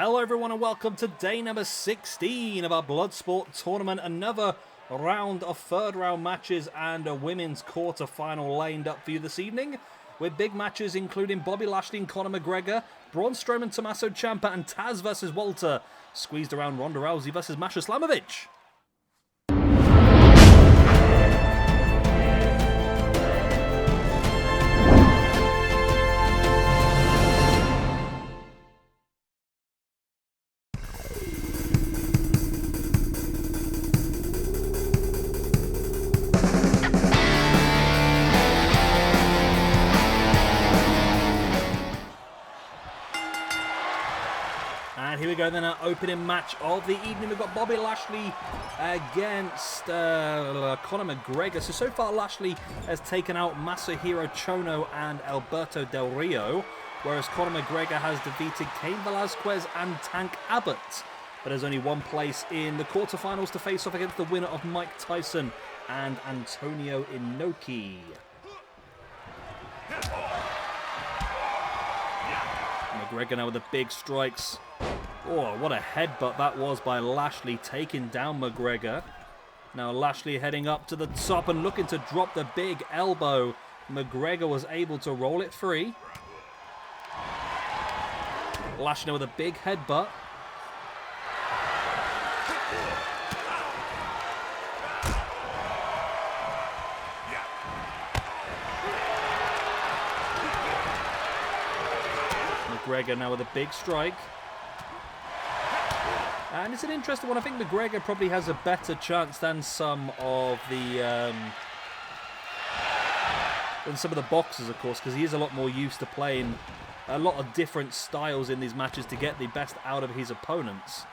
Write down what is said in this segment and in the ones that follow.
Hello everyone and welcome to day number 16 of our Bloodsport tournament. Another round of third round matches and a women's quarter final lined up for you this evening, with big matches including Bobby Lashley and Conor McGregor, Braun Strowman, Tommaso, Ciampa and Taz Vs Walter, squeezed around Ronda Rousey versus Masha, Slamovich. And here we go then, our opening match of the evening. We've got Bobby Lashley against Conor McGregor. So far Lashley has taken out Masahiro Chono and Alberto Del Rio, whereas Conor McGregor has defeated Cain Velasquez and Tank Abbott. But there's only one place in the quarterfinals to face off against the winner of Mike Tyson and Antonio Inoki. McGregor now with the big strikes. Oh, what a headbutt that was by Lashley, taking down McGregor. Now Lashley heading up to the top and looking to drop the big elbow. McGregor was able to roll it free. Lashley with a big headbutt. McGregor now with a big strike. And it's an interesting one. I think McGregor probably has a better chance than some of the boxers, of course, because he is a lot more used to playing a lot of different styles in these matches to get the best out of his opponents.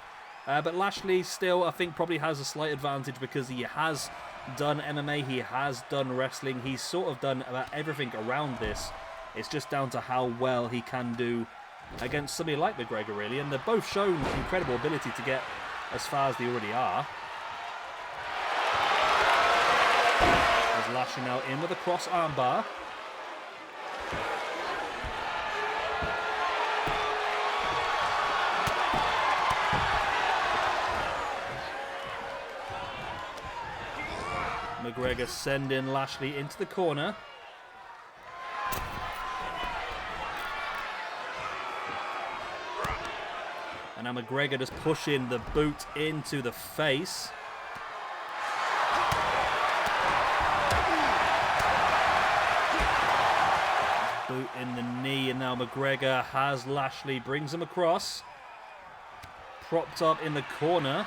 But Lashley still, I think, probably has a slight advantage because he has done MMA, he has done wrestling, he's sort of done about everything around this. It's just down to how well he can do against somebody like McGregor, really, and they've both shown incredible ability to get as far as they already are. There's Lashley now in with a cross armbar. McGregor sending Lashley into the corner. And now McGregor just pushing the boot into the face. Boot in the knee, and now McGregor has Lashley, brings him across. Propped up in the corner.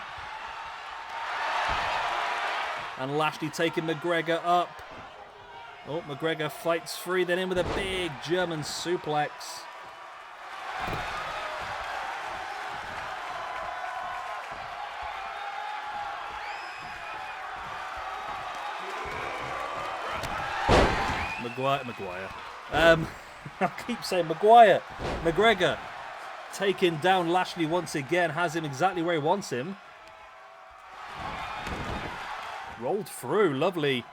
And Lashley taking McGregor up. Oh, McGregor fights free, then in with a big German suplex. I keep saying McGregor taking down Lashley once again, has him exactly where he wants him. Rolled through, lovely.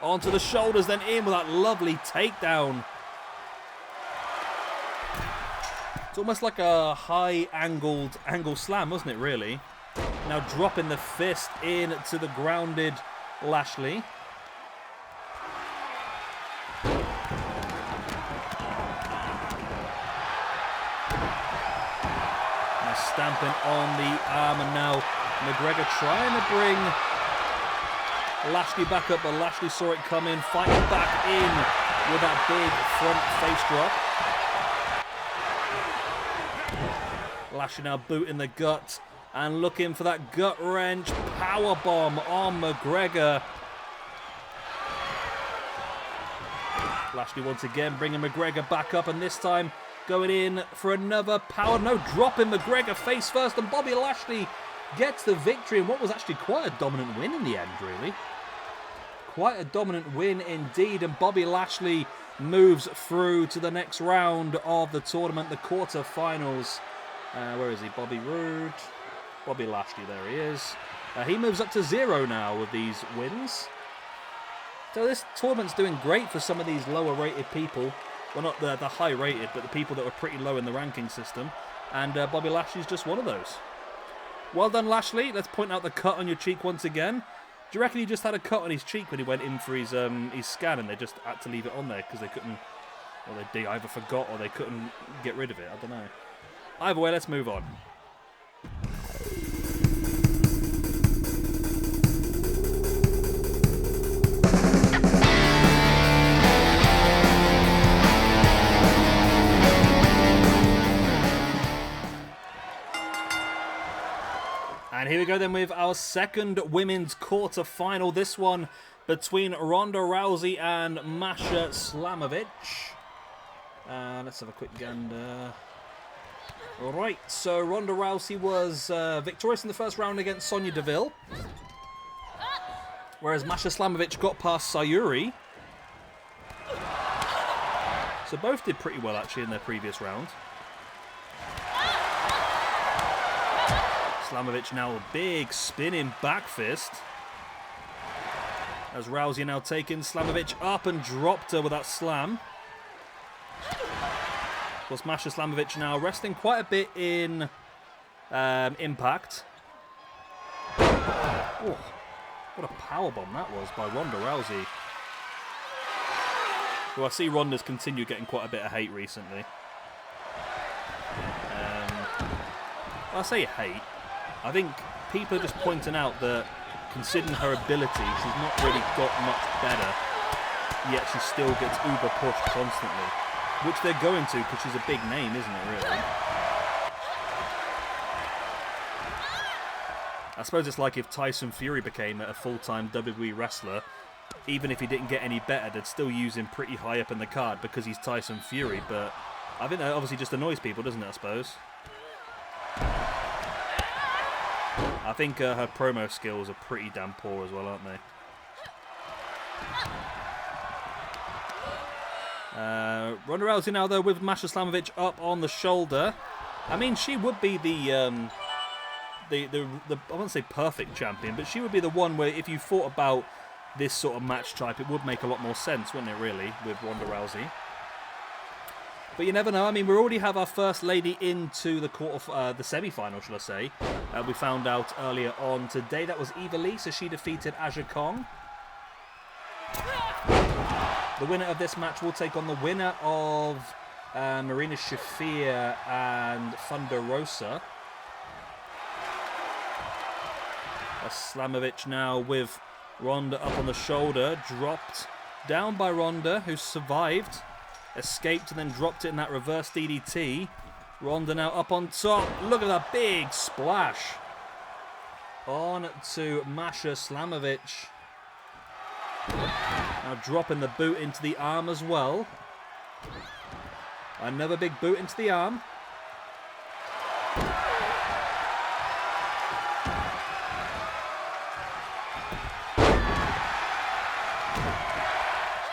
Onto the shoulders, then in with that lovely takedown. It's almost like a high angle slam, wasn't it, really? Now dropping the fist into the grounded Lashley. Stamping on the arm, and now McGregor trying to bring Lashley back up, but Lashley saw it coming, fighting back in with that big front face drop. Lashley now booting the gut and looking for that gut wrench power bomb on McGregor. Lashley once again bringing McGregor back up, and this time going in for another power, dropping McGregor face first, and Bobby Lashley gets the victory in what was actually quite a dominant win in the end, really. Quite a dominant win indeed, and Bobby Lashley moves through to the next round of the tournament, the quarterfinals. Where is he? Bobby Lashley, there he is. He moves up to 0 now with these wins. So this tournament's doing great for some of these lower rated people. Well, not the high rated, but the people that were pretty low in the ranking system. And Bobby Lashley's just one of those. Well done, Lashley. Let's point out the cut on your cheek once again. Do you reckon he just had a cut on his cheek when he went in for his scan and they just had to leave it on there because they couldn't, or they either forgot or they couldn't get rid of it? I don't know. Either way, let's move on. And here we go then with our second women's quarter-final. This one between Ronda Rousey and Masha Slamovich. Let's have a quick gander. Alright, so Ronda Rousey was victorious in the first round against Sonya Deville. Whereas Masha Slamovich got past Sayuri. So both did pretty well actually in their previous round. Slamovich now a big spinning back fist. As Rousey now taking Slamovich up and dropped her with that slam. Of course, Masha Slamovich now resting quite a bit in Impact. Oh, what a powerbomb that was by Ronda Rousey. Well, I see Ronda's continued getting quite a bit of hate recently. I say hate. I think people are just pointing out that, considering her ability, she's not really got much better, yet she still gets uber pushed constantly. Which they're going to, because she's a big name, isn't it, really? I suppose it's like if Tyson Fury became a full-time WWE wrestler, even if he didn't get any better, they'd still use him pretty high up in the card because he's Tyson Fury, but I think that obviously just annoys people, doesn't it, I suppose? I think her promo skills are pretty damn poor as well, aren't they? Ronda Rousey now, though, with Masha Slamovich up on the shoulder. I mean, she would be I wouldn't say perfect champion, but she would be the one where if you thought about this sort of match type, it would make a lot more sense, wouldn't it, really, with Ronda Rousey? But you never know. I mean, we already have our first lady into the semi-final, shall I say. We found out earlier on today that was Eva Lee, so she defeated Aja Kong. The winner of this match will take on the winner of Marina Shafir and Thunder Rosa. Slamovich now with Ronda up on the shoulder, dropped down by Ronda, who survived. Escaped and then dropped it in that reverse DDT. Ronda now up on top. Look at that big splash. On to Masha Slamovich. Now dropping the boot into the arm as well. Another big boot into the arm.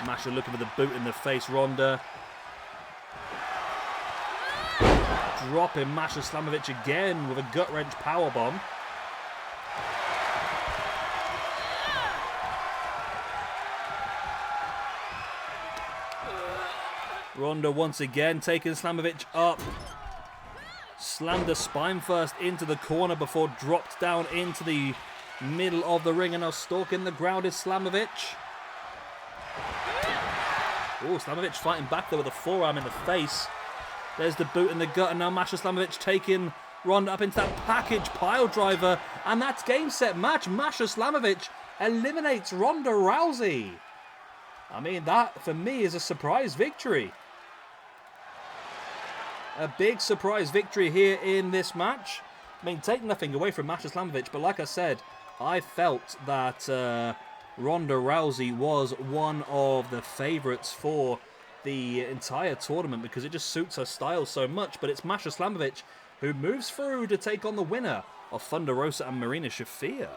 Masha looking for the boot in the face. Ronda dropping Masha Slamovich again with a gut-wrench powerbomb. Ronda once again taking Slamovich up. Slammed the spine first into the corner before dropped down into the middle of the ring, and now stalking the ground is Slamovich. Oh, Slamovich fighting back there with a forearm in the face. There's the boot in the gut, and now Masha Slamovich taking Ronda up into that package pile driver, and that's game, set, match. Masha Slamovich eliminates Ronda Rousey. I mean, that for me is a surprise victory. A big surprise victory here in this match. I mean, take nothing away from Masha Slamovich, but like I said, I felt that Ronda Rousey was one of the favourites for the entire tournament because it just suits her style so much. But it's Masha Slamovich who moves through to take on the winner of Thunder Rosa and Marina Shafir.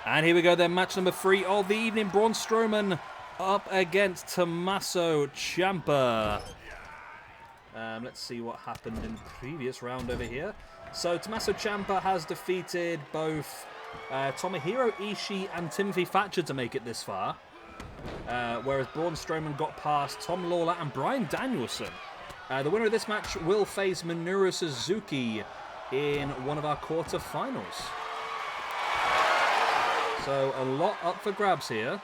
And here we go then, match number 3 of the evening. Braun Strowman up against Tommaso Ciampa. Let's see what happened in the previous round over here. So Tommaso Ciampa has defeated both Tomohiro Ishii and Timothy Thatcher to make it this far. Whereas Braun Strowman got past Tom Lawler and Bryan Danielson. The winner of this match will face Minoru Suzuki in one of our quarterfinals. So a lot up for grabs here.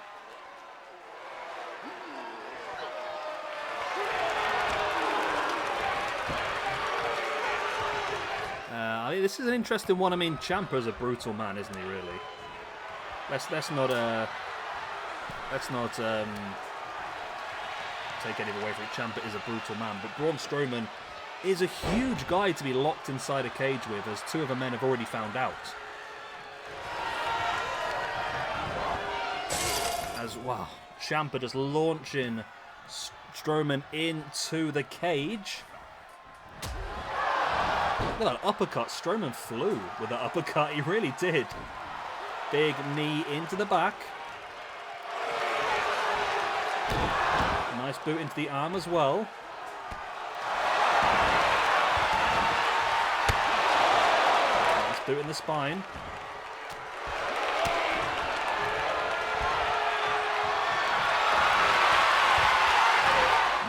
This is an interesting one. I mean, Ciampa's a brutal man, isn't he? Really. Let's not take anything away from it. Ciampa is a brutal man, but Braun Strowman is a huge guy to be locked inside a cage with, as two of the men have already found out. As wow, Ciampa just launching Strowman into the cage. Look at that uppercut. Strowman flew with that uppercut. He really did. Big knee into the back. Nice boot into the arm as well. Nice boot in the spine.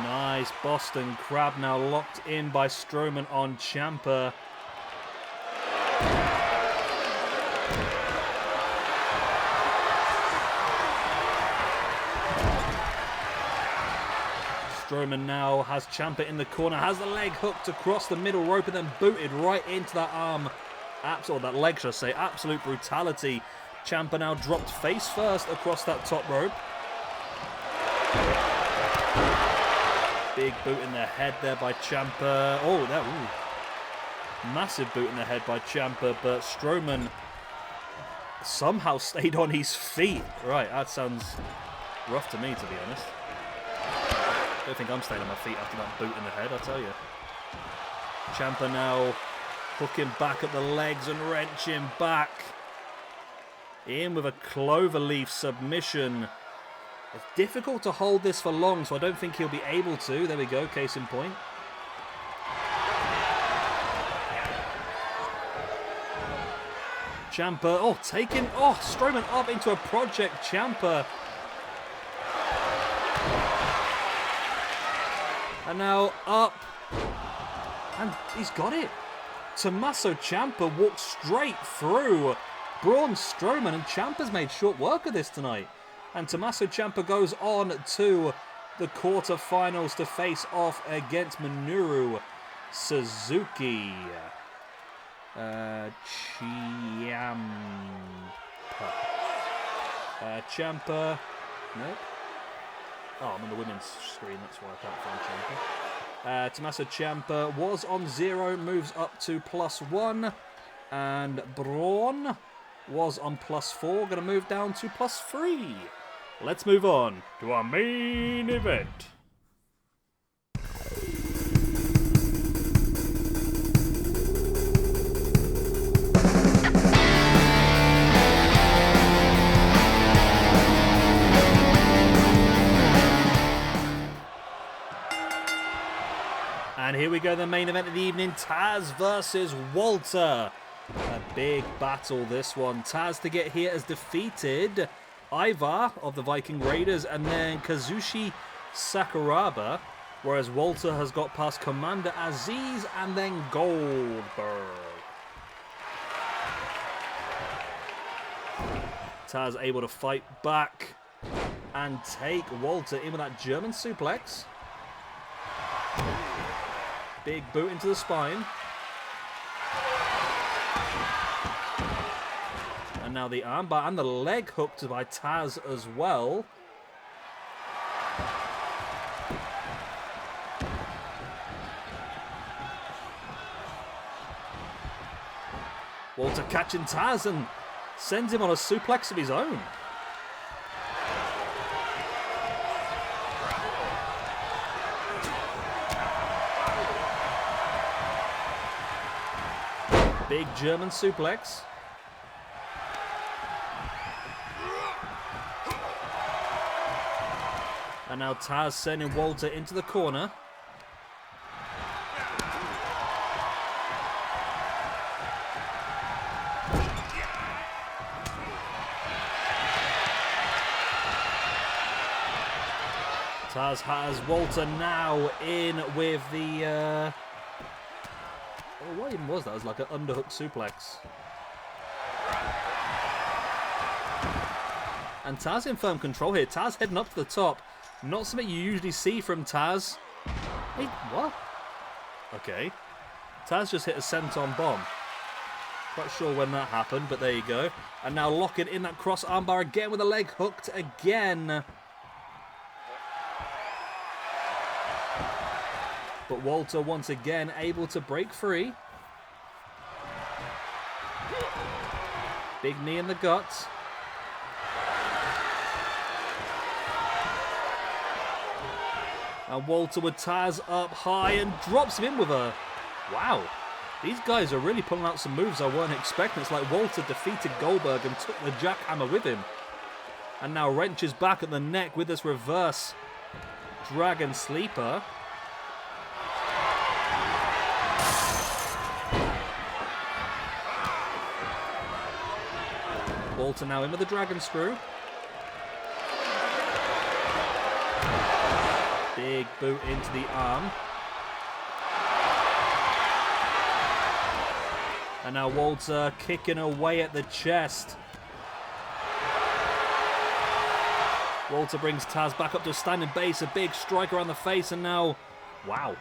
Nice Boston Crab now locked in by Strowman on Ciampa. Strowman now has Ciampa in the corner, has the leg hooked across the middle rope and then booted right into that arm. Or that leg, should I say. Absolute brutality. Ciampa now dropped face first across that top rope. Big boot in the head there by Ciampa. Oh, that massive boot in the head by Ciampa, but Strowman somehow stayed on his feet. Right, that sounds rough to me, to be honest. I don't think I'm staying on my feet after that boot in the head, I'll tell you. Ciampa now hooking back at the legs and wrenching back. In with a cloverleaf submission. It's difficult to hold this for long, so I don't think he'll be able to. There we go, case in point. Ciampa, Strowman up into a Project Ciampa. And now up. And he's got it. Tommaso Ciampa walks straight through Braun Strowman, and Ciampa's made short work of this tonight. And Tommaso Ciampa goes on to the quarterfinals to face off against Minoru Suzuki. Ciampa. Nope. Oh, I'm on the women's screen, that's why I can't find Ciampa. Tommaso Ciampa was on 0, moves up to +1. And Braun was on +4, going to move down to +3. Let's move on to our main event. And here we go, the main event of the evening, Taz versus Walter. A big battle, this one. Taz to get here has defeated Ivar of the Viking Raiders and then Kazushi Sakuraba, whereas Walter has got past Commander Aziz and then Goldberg. Taz able to fight back and take Walter in with that German suplex. Big boot into the spine. And now the armbar and the leg hooked by Taz as well. Walter catching Taz and sends him on a suplex of his own. Big German suplex. And now Taz sending Walter into the corner. Taz has Walter now in with the... Oh, what even was that? It was like an underhook suplex. And Taz in firm control here. Taz heading up to the top. Not something you usually see from Taz. Hey, what? Okay. Taz just hit a senton bomb. Quite sure when that happened, but there you go. And now locking in that cross armbar again with a leg hooked again. But Walter once again able to break free. Big knee in the gut. And Walter with Taz up high and drops him in with a... Wow. These guys are really pulling out some moves I weren't expecting. It's like Walter defeated Goldberg and took the jackhammer with him. And now wrenches back at the neck with this reverse Dragon Sleeper. Walter now in with the Dragon Screw. Big boot into the arm. And now Walter kicking away at the chest. Walter brings Taz back up to a standing base. A big strike around the face. And now, wow.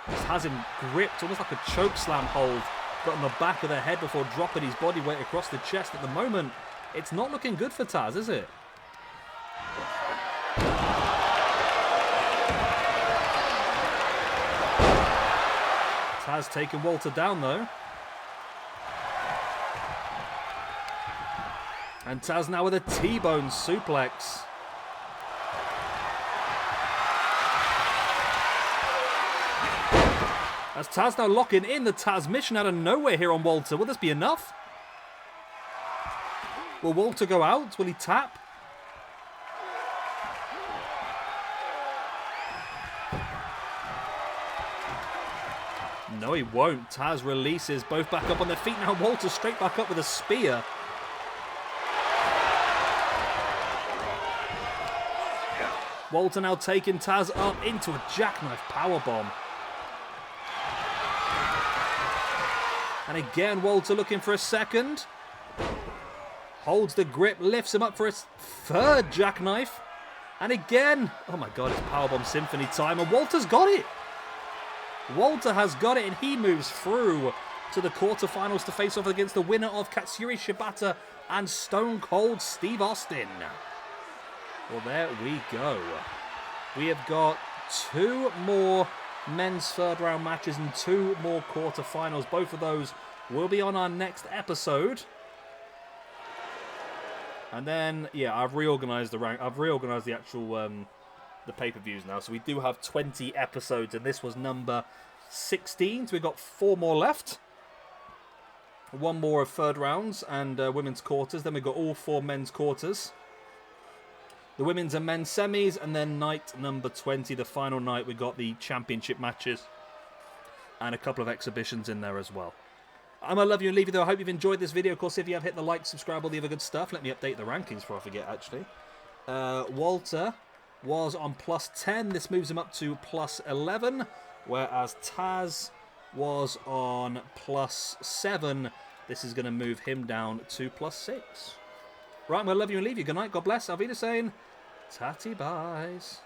This has him gripped, almost like a choke slam hold. Got on the back of the head before dropping his body weight across the chest. At the moment, it's not looking good for Taz, is it? Taz taking Walter down though. And Taz now with a T-bone suplex. As Taz now locking in the Taz mission out of nowhere here on Walter. Will this be enough? Will Walter go out? Will he tap? No, he won't. Taz releases both back up on their feet. Now Walter straight back up with a spear. Walter now taking Taz up into a jackknife powerbomb. And again, Walter looking for a second. Holds the grip, lifts him up for his third jackknife. And again, oh my God, it's powerbomb symphony time. And Walter's got it. Walter has got it, and he moves through to the quarterfinals to face off against the winner of Katsuyori Shibata and Stone Cold Steve Austin. Well, there we go. We have got 2 more men's third round matches and 2 more quarterfinals. Both of those will be on our next episode. And then, yeah, I've reorganized the rank. I've reorganized the actual the pay-per-views now. So we do have 20 episodes, and this was number 16. So we've got 4 more left. 1 more of third rounds and women's quarters. Then we've got all 4 men's quarters. The women's and men's semis, and then night number 20, the final night, we got the championship matches and a couple of exhibitions in there as well. I'm going to love you and leave you though. I hope you've enjoyed this video. Of course, if you have, hit the like, subscribe, all the other good stuff. Let me update the rankings before I forget, actually. Walter was on +10. This moves him up to +11, whereas Taz was on +7. This is going to move him down to +6. Right, I'm going to love you and leave you. Good night. God bless. Auf Wiedersehen. Tatty buys.